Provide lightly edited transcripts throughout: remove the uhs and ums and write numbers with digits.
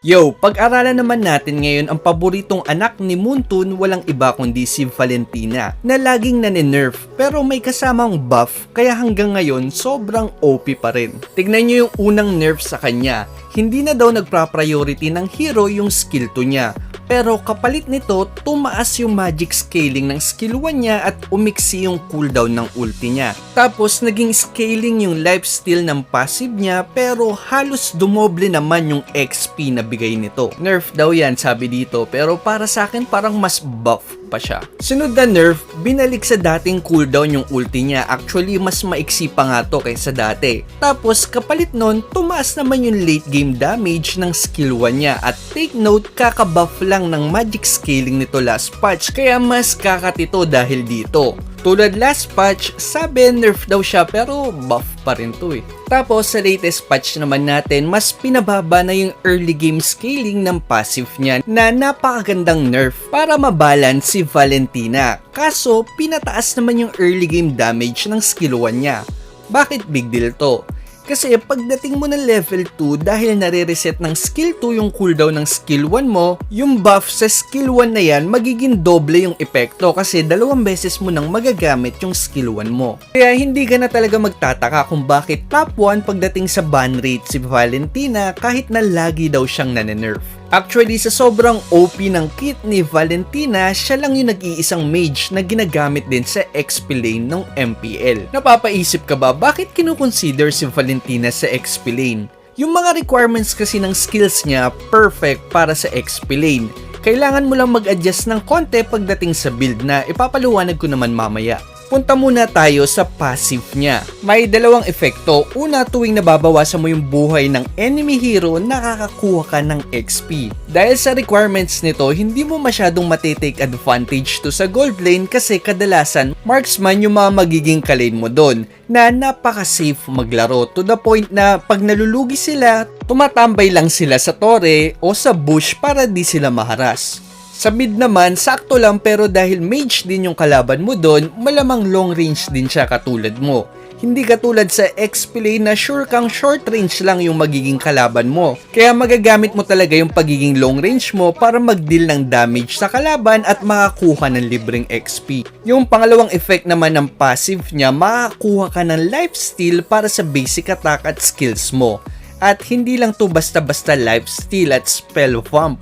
Yo, pag-aralan naman natin ngayon ang paboritong anak ni Moontoon, walang iba kundi si Valentina na laging naninerf pero may kasamang buff kaya hanggang ngayon sobrang OP pa rin. Tignan nyo yung unang nerf sa kanya, hindi na daw nagpa-priority ng hero yung skill 2 niya. Pero kapalit nito, tumaas yung magic scaling ng skill 1 niya at umiksi yung cooldown ng ulti niya. Tapos naging scaling yung lifesteal ng passive niya pero halos dumoble naman yung XP na bigay nito. Nerf daw yan sabi dito pero para sa akin parang mas buff pa siya. Sunod na nerf, binalik sa dating cooldown yung ulti niya. Actually mas maiksi pa nga to kaysa dati. Tapos kapalit nun, tumaas naman yung late game damage ng skill 1 niya at take note, kakabuff lang ng magic scaling nito last patch kaya mas kakatito dahil dito. Tulad last patch, sabi nerf daw siya pero buff pa rin to eh. Tapos sa latest patch naman natin, mas pinababa na yung early game scaling ng passive niya na napakagandang nerf para mabalance si Valentina. Kaso pinataas naman yung early game damage ng skill 1 niya. Bakit big deal to? Kasi pagdating mo ng level 2 dahil nare-reset ng skill 2 yung cooldown ng skill 1 mo, yung buff sa skill 1 na yan magiging doble yung epekto kasi 2 beses mo nang magagamit yung skill 1 mo. Kaya hindi ka na talaga magtataka kung bakit top 1 pagdating sa ban rate si Valentina kahit na lagi daw siyang naninerf. Actually, sa sobrang OP ng kit ni Valentina, siya lang yung nag-iisang mage na ginagamit din sa XP lane ng MPL. Napapaisip ka ba, bakit kinukonsider si Valentina sa XP lane? Yung mga requirements kasi ng skills niya, perfect para sa XP lane. Kailangan mo lang mag-adjust ng konti pagdating sa build na ipapaliwanag ko naman mamaya. Punta muna tayo sa passive niya. May dalawang epekto. Una, tuwing nababawasan mo yung buhay ng enemy hero, nakakakuha ka ng XP. Dahil sa requirements nito, hindi mo masyadong matitake advantage to sa gold lane kasi kadalasan marksman yung mga magiging kalane mo doon na napaka-safe maglaro to the point na pag nalulugi sila, tumatambay lang sila sa tore o sa bush para di sila maharas. Sa mid naman, sakto lang pero dahil mage din yung kalaban mo doon, malamang long range din siya katulad mo. Hindi katulad sa XP lane na sure kang short range lang yung magiging kalaban mo. Kaya magagamit mo talaga yung pagiging long range mo para mag-deal ng damage sa kalaban at makakuha ng libreng XP. Yung pangalawang effect naman ng passive niya, makakuha ka ng lifesteal para sa basic attack at skills mo. At hindi lang to basta-basta lifesteal at spell vamp.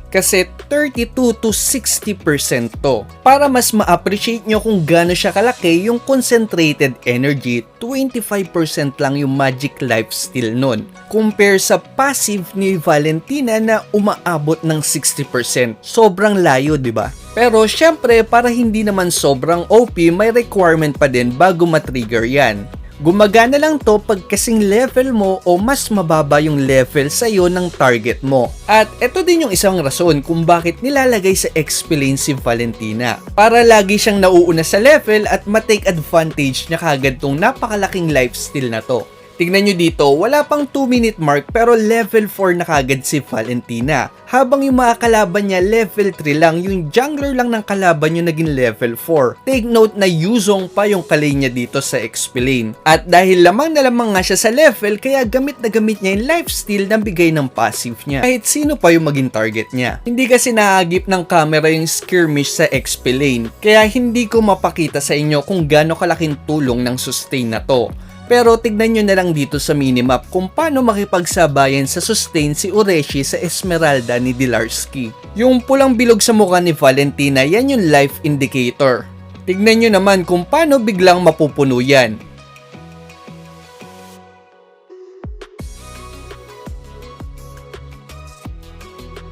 Kasi 32 to 60% to. Para mas ma-appreciate nyo kung gaano siya kalaki yung concentrated energy, 25% lang yung magic lifesteal nun. Compare sa passive ni Valentina na umaabot ng 60%. Sobrang layo, di ba? Pero syempre, para hindi naman sobrang OP, may requirement pa din bago matrigger yan. Gumagana lang to pag kasing level mo o mas mababa yung level sa'yo ng target mo. At ito din yung isang rason kung bakit nilalagay sa XP lane si Valentina. Para lagi siyang nauuna sa level at matake advantage niya kagad tong napakalaking lifesteal na to. Tignan nyo dito, wala pang 2-minute mark pero level 4 na kagad si Valentina. Habang yung mga kalaban niya level 3 lang, yung jungler lang ng kalaban yung naging level 4. Take note na Yuzong pa yung kalay niya dito sa XP lane. At dahil lamang na lamang nga siya sa level, kaya gamit na gamit niya yung lifesteal na bigay ng passive niya. Kahit sino pa yung maging target niya. Hindi kasi naagip ng camera yung skirmish sa XP lane, kaya hindi ko mapakita sa inyo kung gaano kalaking tulong ng sustain na to. Pero tignan nyo na lang dito sa minimap kung paano makipagsabayan sa sustain si Ureshi sa Esmeralda ni Dilarsky. Yung pulang bilog sa mukha ni Valentina, yan yung life indicator. Tignan nyo naman kung paano biglang mapupuno yan.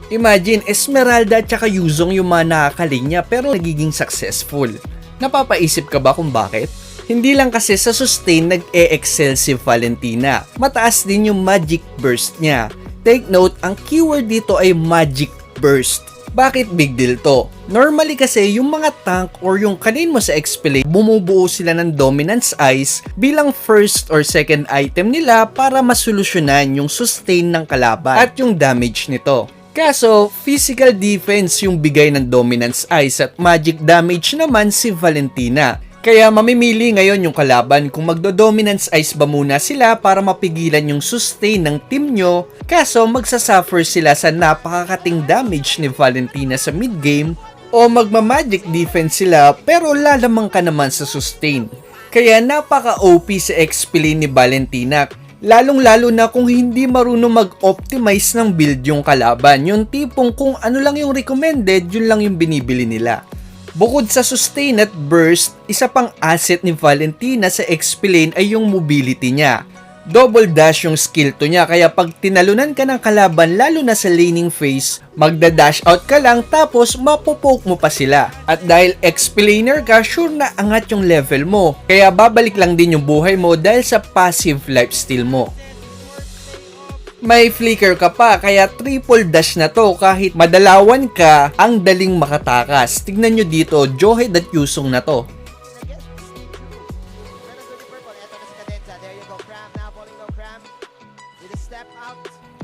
Imagine, Esmeralda at saka Yuzong yung mga nakakalinya pero nagiging successful. Napapaisip ka ba kung bakit? Hindi lang kasi sa sustain nag-e-excel si Valentina. Mataas din yung magic burst niya. Take note, ang keyword dito ay magic burst. Bakit big deal to? Normally kasi yung mga tank or yung kanin mo sa XP lane, bumubuo sila ng dominance ice bilang first or second item nila para masolusyonan yung sustain ng kalaban at yung damage nito. Kaso, physical defense yung bigay ng dominance ice at magic damage naman si Valentina. Kaya mamimili ngayon yung kalaban kung magdo-dominance ice ba muna sila para mapigilan yung sustain ng team nyo, kaso magsasuffer sila sa napakakating damage ni Valentina sa mid-game, o magma-magic defense sila pero lalamang ka naman sa sustain. Kaya napaka-OP sa XP lane ni Valentina, lalong-lalo na kung hindi marunong mag-optimize ng build yung kalaban, yung tipong kung ano lang yung recommended, yun lang yung binibili nila. Bukod sa sustain at burst, isa pang asset ni Valentina sa XP lane ay yung mobility niya. Double dash yung skill to niya, kaya pag tinalunan ka ng kalaban lalo na sa laning phase, magda-dash out ka lang tapos mapopoke mo pa sila. At dahil XP laner ka, sure na angat yung level mo, kaya babalik lang din yung buhay mo dahil sa passive lifesteal mo. May flicker ka pa, kaya triple dash na to kahit madalawan ka, ang daling makatakas. Tignan nyo dito, Johed at Yusong na to.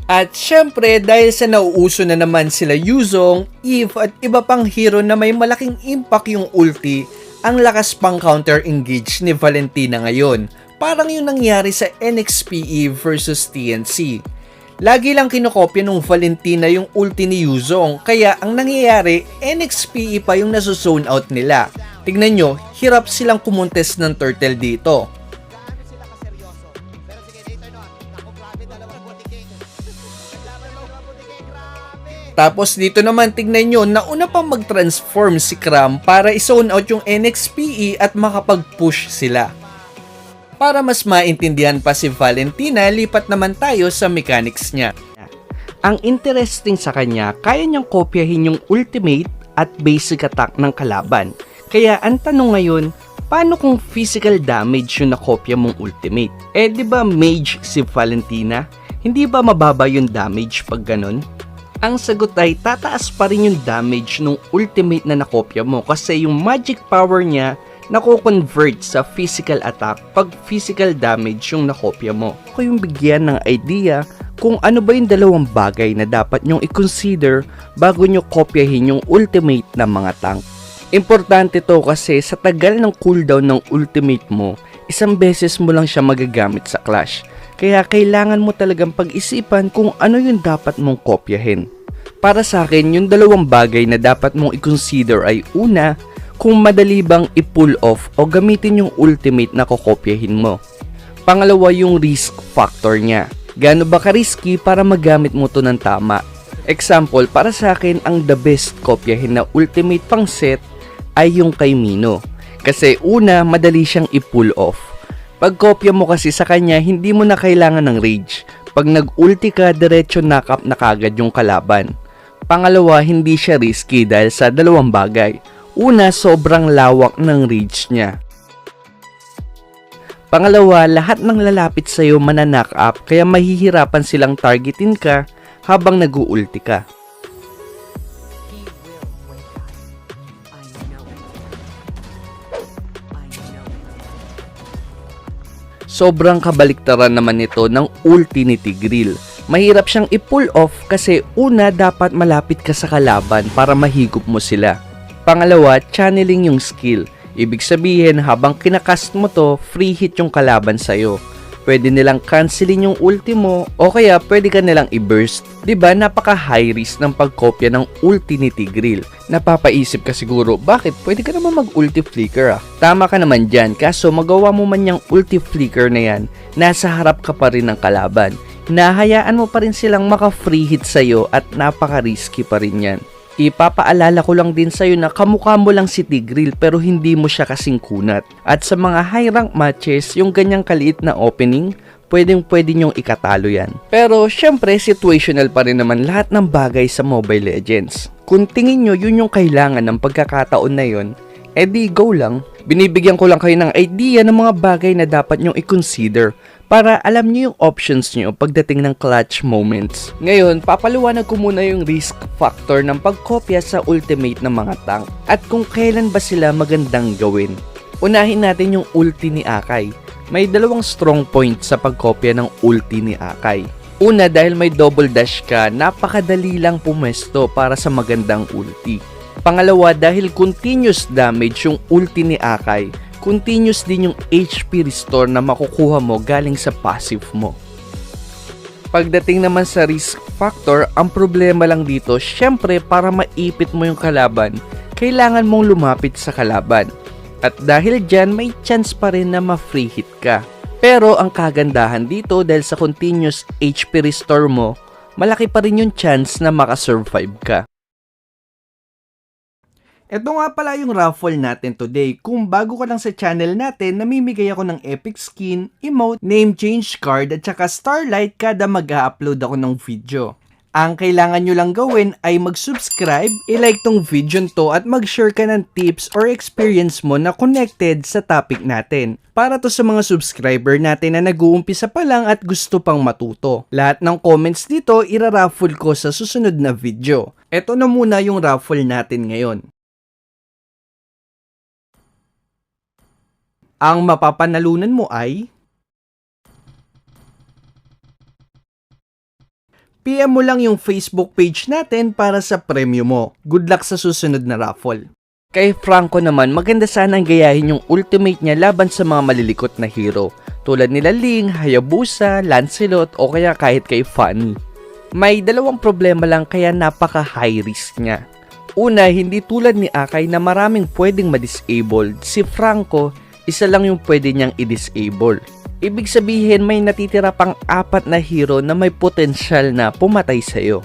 At syempre, dahil sa nauuso na naman sila Yuzong, Eve at iba pang hero na may malaking impact yung ulti, ang lakas pang counter-engage ni Valentina ngayon. Parang yung nangyari sa NXPE versus TNC. Lagi lang kinokopya nung Valentina yung ulti ni Yuzong, kaya ang nangyayari, NXPE pa yung nasusone out nila. Tignan nyo, hirap silang kumontes ng turtle dito. Tapos dito naman tignan nyo, nauna pang mag-transform si Cram para i-zone out yung NXPE at makapag-push sila. Para mas maintindihan pa si Valentina, lipat naman tayo sa mechanics niya. Ang interesting sa kanya, kaya niyang kopyahin yung ultimate at basic attack ng kalaban. Kaya ang tanong ngayon, paano kung physical damage yung nakopya mong ultimate? Di ba mage si Valentina? Hindi ba mababa yung damage pag ganun? Ang sagot ay tataas pa rin yung damage ng ultimate na nakopya mo kasi yung magic power niya nako-convert sa physical attack pag physical damage yung nakopya mo. Ako yung bigyan ng idea kung ano ba yung dalawang bagay na dapat nyong i-consider bago nyo kopyahin yung ultimate ng mga tank. Importante to kasi sa tagal ng cooldown ng ultimate mo, isang beses mo lang siya magagamit sa clash. Kaya kailangan mo talagang pag-isipan kung ano yung dapat mong kopyahin. Para sa akin, yung dalawang bagay na dapat mong i-consider ay una, kung madali bang i-pull off o gamitin yung ultimate na kokopyahin mo. Pangalawa, yung risk factor niya. Gaano ba ka-risky para magamit mo to ng tama? Example, para sa akin, ang the best kopyahin na ultimate pang set ay yung kay Mino. Kasi una, madali siyang i-pull off. Pag kopya mo kasi sa kanya, hindi mo na kailangan ng rage. Pag nag-ulti ka, diretso knock-up na kagad yung kalaban. Pangalawa, hindi siya risky dahil sa dalawang bagay. Una, sobrang lawak ng reach niya. Pangalawa, lahat ng lalapit sa'yo mananock up kaya mahihirapan silang targetin ka habang nag-uulti ka. Sobrang kabaliktaran naman nito ng ulti ni Tigreal. Mahirap siyang i-pull off kasi una dapat malapit ka sa kalaban para mahigop mo sila. Pangalawa, channeling yung skill. Ibig sabihin, habang kinakast mo to, free hit yung kalaban sa'yo. Pwede nilang cancelin yung ulti mo o kaya pwede ka nilang i-burst. Diba, napaka-high risk ng pagkopya ng ulti ni Tigreal. Napapaisip ka siguro, bakit? Pwede ka naman mag-ulti flicker ah. Tama ka naman dyan, kaso magawa mo man yung ulti flicker na yan, nasa harap ka pa rin ng kalaban. Hinahayaan mo pa rin silang maka-free hit sa'yo at napaka-risky pa rin yan. Ipapaalala ko lang din sa'yo na kamukha mo lang si Tigreal pero hindi mo siya kasing kunat. At sa mga high rank matches, yung ganyang kaliit na opening, pwede nyong ikatalo yan. Pero syempre, situational pa rin naman lahat ng bagay sa Mobile Legends. Kung tingin nyo yun yung kailangan ng pagkakataon na yun, edi go lang. Binibigyan ko lang kayo ng idea ng mga bagay na dapat nyong i-consider para alam nyo yung options nyo pagdating ng clutch moments. Ngayon, papaliwanag ko muna yung risk factor ng pagkopya sa ultimate ng mga tank at kung kailan ba sila magandang gawin. Unahin natin yung ulti ni Akai. May dalawang strong points sa pagkopya ng ulti ni Akai. Una, dahil may double dash ka, napakadali lang pumesto para sa magandang ulti. Pangalawa, dahil continuous damage yung ulti ni Akai, continuous din yung HP restore na makukuha mo galing sa passive mo. Pagdating naman sa risk factor, ang problema lang dito, syempre para maipit mo yung kalaban, kailangan mong lumapit sa kalaban. At dahil dyan, may chance pa rin na ma-free hit ka. Pero ang kagandahan dito dahil sa continuous HP restore mo, malaki pa rin yung chance na makasurvive ka. Ito nga pala yung raffle natin today. Kung bago ka lang sa channel natin, namimigay ako ng epic skin, emote, name change card at saka starlight kada mag-upload ako ng video. Ang kailangan nyo lang gawin ay mag-subscribe, i-like tong video to at mag-share ka ng tips or experience mo na connected sa topic natin. Para to sa mga subscriber natin na nag-uumpisa pa lang at gusto pang matuto. Lahat ng comments dito ira-raffle ko sa susunod na video. Ito na muna yung raffle natin ngayon. Ang mapapanalunan mo ay PM mo lang yung Facebook page natin para sa premyo mo. Good luck sa susunod na raffle. Kay Franco naman, maganda sana ang gayahin yung ultimate niya laban sa mga malilikot na hero. Tulad nila Ling, Hayabusa, Lancelot o kaya kahit kay Fanny. May dalawang problema lang kaya napaka high risk niya. Una, hindi tulad ni Akai na maraming pwedeng ma-disabled. Si Franco, isa lang yung pwede niyang i-disable. Ibig sabihin may natitira pang 4 na hero na may potensyal na pumatay sa'yo.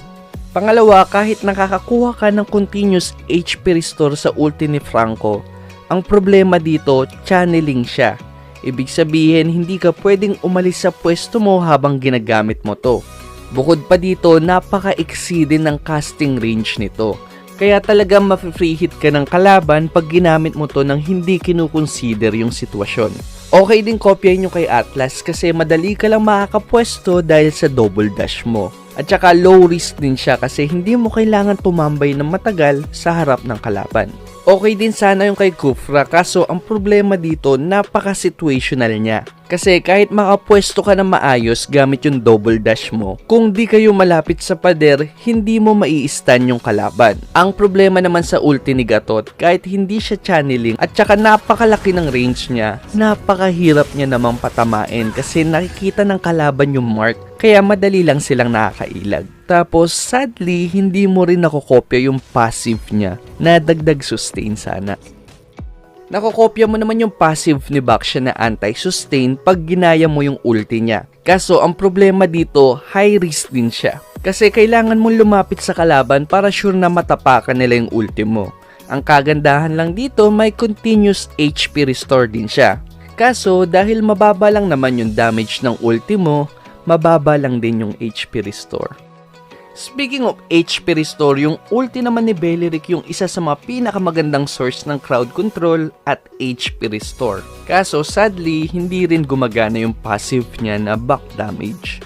Pangalawa, kahit nakakakuha ka ng continuous HP restore sa ulti ni Franco, ang problema dito, channeling siya. Ibig sabihin hindi ka pwedeng umalis sa pwesto mo habang ginagamit mo to. Bukod pa dito, napaka-exceed din ng casting range nito. Kaya talagang ma-free hit ka ng kalaban pag ginamit mo to nang hindi kinukonsider yung sitwasyon. Okay din kopyahin nyo kay Atlas kasi madali ka lang makakapwesto dahil sa double dash mo. At saka low risk din siya kasi hindi mo kailangan tumambay ng matagal sa harap ng kalaban. Okay din sana yung kay Kufra kaso ang problema dito napaka-situational niya. Kasi kahit makapwesto ka na maayos gamit yung double dash mo, kung di kayo malapit sa pader, hindi mo mai-stun yung kalaban. Ang problema naman sa ulti ni Gatot, kahit hindi siya channeling at saka napakalaki ng range niya, napakahirap niya namang patamain kasi nakikita ng kalaban yung mark, kaya madali lang silang nakakailag. Tapos sadly, hindi mo rin nakokopya yung passive niya na dagdag sustain sana. Nakokopya mo naman yung passive ni Baksha na anti-sustain pag ginaya mo yung ulti niya. Kaso ang problema dito, high risk din siya. Kasi kailangan mong lumapit sa kalaban para sure na matapakan nila yung ulti mo. Ang kagandahan lang dito, may continuous HP restore din siya. Kaso dahil mababa lang naman yung damage ng ulti mo, mababa lang din yung HP restore. Speaking of HP restore, yung ulti naman ni Beleric yung isa sa mga pinakamagandang source ng crowd control at HP restore. Kaso sadly, hindi rin gumagana yung passive niya na back damage.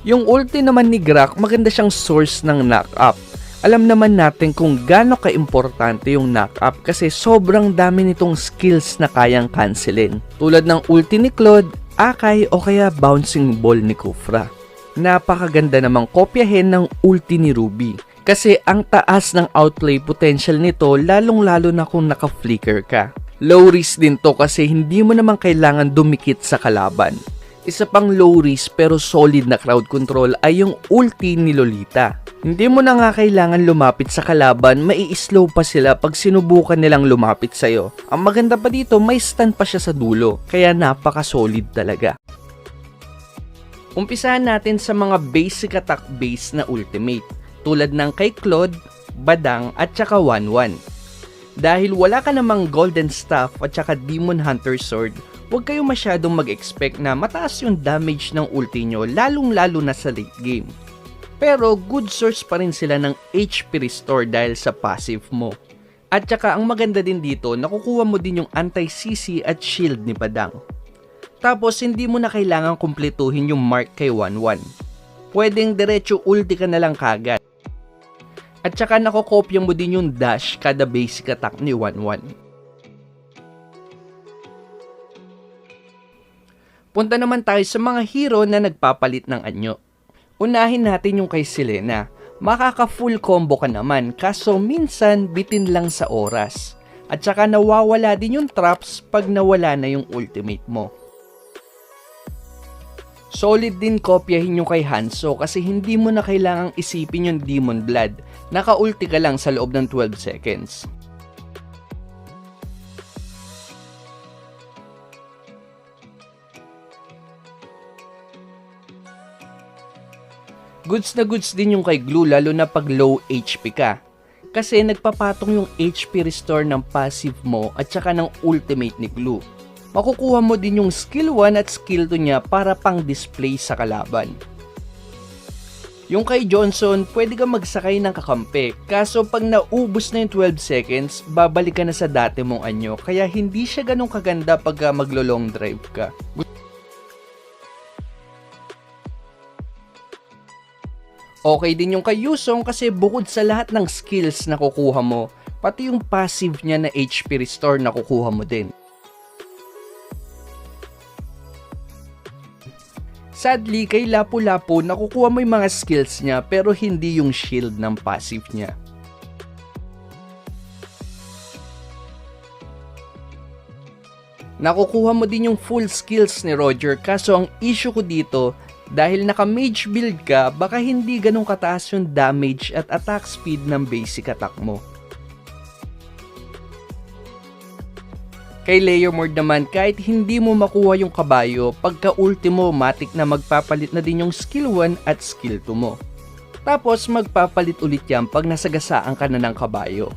Yung ulti naman ni Grak, maganda siyang source ng knock-up. Alam naman natin kung gaano ka-importante yung knock-up kasi sobrang dami nitong skills na kayang cancelin. Tulad ng ulti ni Claude, Akai o kaya bouncing ball ni Kufra. Napakaganda namang kopyahin ng ulti ni Ruby kasi ang taas ng outplay potential nito lalong-lalo na kung naka-flicker ka. Low risk din to kasi hindi mo naman kailangan dumikit sa kalaban. Isa pang low risk pero solid na crowd control ay yung ulti ni Lolita. Hindi mo na nga kailangan lumapit sa kalaban, mai-slow pa sila pag sinubukan nilang lumapit sa'yo. Ang maganda pa dito, may stun pa siya sa dulo, kaya napaka-solid talaga. Umpisahan natin sa mga basic attack base na ultimate, tulad ng kay Claude, Badang at saka 1-1. Dahil wala ka namang Golden Staff at saka Demon Hunter Sword, huwag kayo masyadong mag-expect na mataas yung damage ng ulti nyo lalong-lalo na sa late game. Pero good source pa rin sila ng HP restore dahil sa passive mo. At saka ang maganda din dito, nakukuha mo din yung anti-CC at shield ni Badang. Tapos hindi mo na kailangan kumpletuhin yung mark kay 1-1. Pwedeng diretso ulti ka na lang kagad. At saka nakokopya mo din yung dash kada basic attack ni 1-1. Punta naman tayo sa mga hero na nagpapalit ng anyo. Unahin natin yung kay Selena. Makaka full combo ka naman kaso minsan bitin lang sa oras. At saka nawawala din yung traps pag nawala na yung ultimate mo. Solid din kopyahin yung kay Hanzo kasi hindi mo na kailangang isipin yung Demon Blood. Naka-ulti ka lang sa loob ng 12 seconds. Goods na goods din yung kay Glue lalo na pag low HP ka. Kasi nagpapatong yung HP restore ng passive mo at saka ng ultimate ni Glue. Makukuha mo din yung skill 1 at skill 2 niya para pang display sa kalaban. Yung kay Johnson, pwede ka magsakay ng kakampi. Kaso pag naubos na yung 12 seconds, babalik ka na sa dati mong anyo. Kaya hindi siya ganun kaganda pag maglo-long drive ka. Okay din yung kay Yusong kasi bukod sa lahat ng skills na kukuha mo, pati yung passive niya na HP restore na kukuha mo din. Sadly, kay Lapu-Lapu nakukuha mo yung mga skills niya pero hindi yung shield ng passive niya. Nakukuha mo din yung full skills ni Roger kaso ang issue ko dito, dahil naka-mage build ka, baka hindi ganun kataas yung damage at attack speed ng basic attack mo. Kay Leomord naman, kahit hindi mo makuha yung kabayo, pagka-ulti mo, matik na magpapalit na din yung skill 1 at skill 2 mo. Tapos magpapalit ulit yan pag nasagasaan ka na ng kabayo.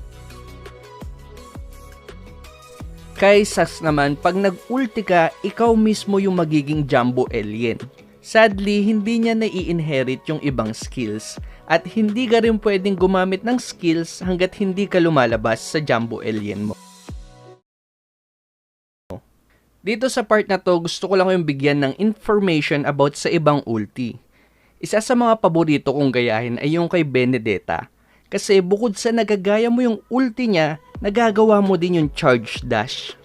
Kay Sax naman, pag nag-ulti ka, ikaw mismo yung magiging Jumbo Alien. Sadly, hindi niya nai-inherit yung ibang skills at hindi ka rin pwedeng gumamit ng skills hanggat hindi ka lumalabas sa Jumbo Alien mo. Dito sa part na to, gusto ko lang yung bigyan ng information about sa ibang ulti. Isa sa mga paborito kong gayahin ay yung kay Benedetta. Kasi bukod sa nagagaya mo yung ulti niya, nagagawa mo din yung charge dash.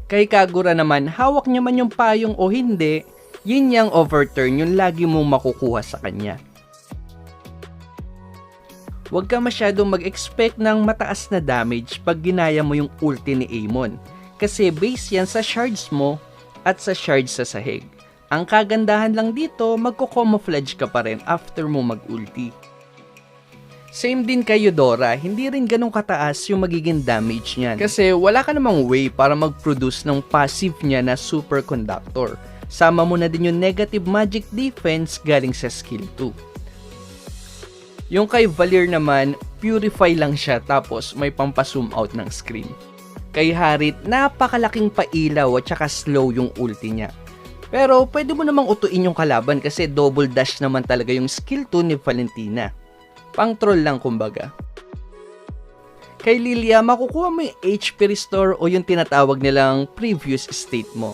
Kay Kagura naman, hawak niya man yung payong o hindi, yun yung overturn yung lagi mong makukuha sa kanya. Huwag ka masyadong mag-expect ng mataas na damage pag ginaya mo yung ulti ni Amon. Kasi base yan sa shards mo at sa shards sa sahig. Ang kagandahan lang dito, magko-camouflage ka pa rin after mo mag-ulti. Same din kay Eudora, hindi rin ganun kataas yung magiging damage niyan. Kasi wala ka namang way para mag-produce ng passive niya na superconductor. Sama mo na din yung negative magic defense galing sa skill 2. Yung kay Valir naman, purify lang siya tapos may pampazoom out ng screen. Kay Harit, napakalaking pailaw at saka slow yung ulti niya. Pero pwede mo namang utuin yung kalaban kasi double dash naman talaga yung skill 2 ni Valentina. Pang troll lang kumbaga. Kay Lilia, makukuha mo yung HP restore o yung tinatawag nilang previous state mo.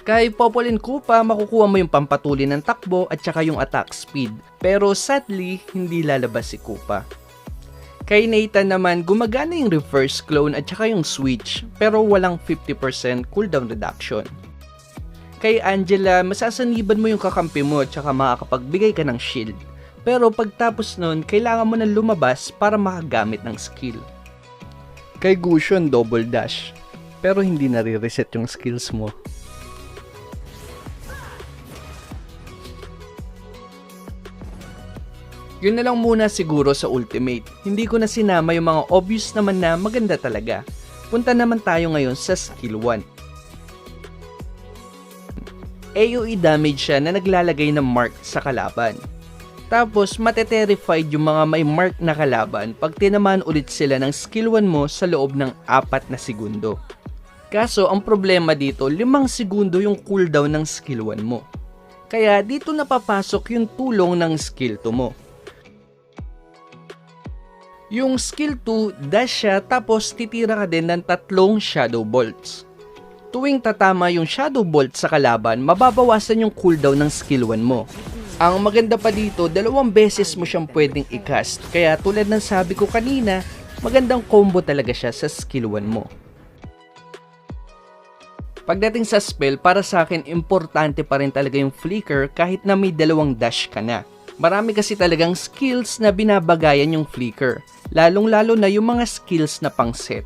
Kay Popolin Koopa, makukuha mo yung pampatuli ng takbo at saka yung attack speed. Pero sadly, hindi lalabas si Koopa. Kay Nathan naman, gumagana yung reverse clone at saka yung switch pero walang 50% cooldown reduction. Kay Angela, masasaniban mo yung kakampi mo at saka makakapagbigay ka ng shield. Pero pagtapos nun, kailangan mo na lumabas para makagamit ng skill. Kay Gusion, double dash. Pero hindi nare-reset yung skills mo. Yun na lang muna siguro sa ultimate. Hindi ko na sinama yung mga obvious naman na maganda talaga. Punta naman tayo ngayon sa skill 1. AoE damage siya na naglalagay ng mark sa kalaban. Tapos mateterrified yung mga may mark na kalaban pag tinamaan ulit sila ng skill 1 mo sa loob ng 4 na segundo. Kaso ang problema dito, 5 segundo yung cooldown ng skill 1 mo. Kaya dito napapasok yung tulong ng skill 2 mo. Yung skill 2, dash siya tapos titira ka din ng 3 shadow bolts. Tuwing tatama yung shadow bolt sa kalaban, mababawasan yung cooldown ng skill 1 mo. Ang maganda pa dito, 2 beses mo siyang pwedeng i-cast. Kaya tulad ng sabi ko kanina, magandang combo talaga siya sa skill 1 mo. Pagdating sa spell, para sa akin, importante pa rin talaga yung flicker kahit na may 2 dash ka na. Marami kasi talagang skills na binabagayan yung flicker, lalong-lalo na yung mga skills na pang set.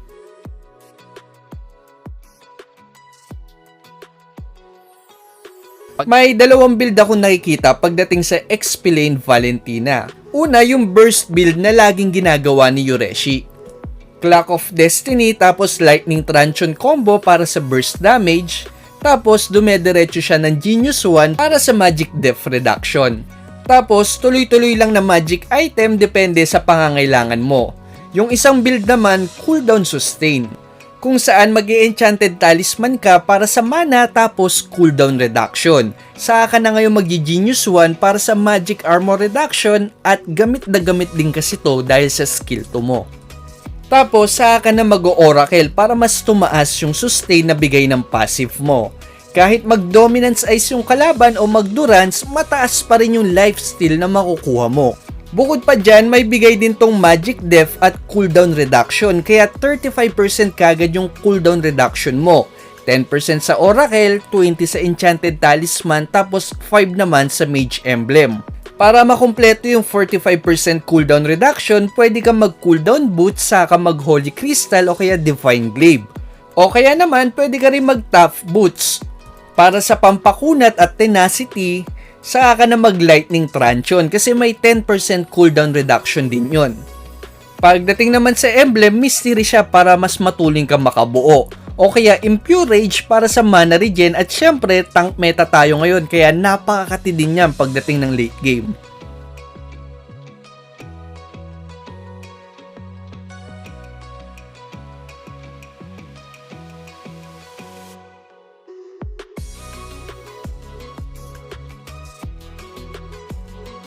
May 2 build ako nakikita pagdating sa XP Lane Valentina. Una, yung burst build na laging ginagawa ni Yureshi. Clock of Destiny tapos Lightning Truncheon combo para sa burst damage. Tapos dumediretso siya ng Genius 1 para sa Magic Def Reduction. Tapos tuloy-tuloy lang na magic item depende sa pangangailangan mo. Yung isang build naman, cooldown sustain, kung saan mag-enchanted talisman ka para sa mana tapos cooldown reduction. Saka na ngayon mag-Genius 1 para sa magic armor reduction at gamit na gamit din kasi to dahil sa skill 2 mo. Tapos saka na mag-Oracle para mas tumaas yung sustain na bigay ng passive mo. Kahit mag-Dominance Ice yung kalaban o mag-Durance, mataas pa rin yung lifesteal na makukuha mo. Bukod pa dyan, may bigay din tong Magic Def at cooldown reduction, kaya 35% kagad yung cooldown reduction mo. 10% sa Oracle, 20% sa Enchanted Talisman, tapos 5 naman sa Mage Emblem. Para makumpleto yung 45% cooldown reduction, pwede kang mag-cooldown boots, saka mag-Holy Crystal o kaya Divine Glaive. O kaya naman, pwede ka rin mag-Tough Boots. Para sa pampakunat at tenacity, saka ka na mag-Lightning Truncheon kasi may 10% cooldown reduction din yon. Pagdating naman sa emblem, mystery siya para mas matuling ka makabuo. O kaya Impure Rage para sa mana regen at syempre tank meta tayo ngayon kaya napakakatidin niyan pagdating ng late game.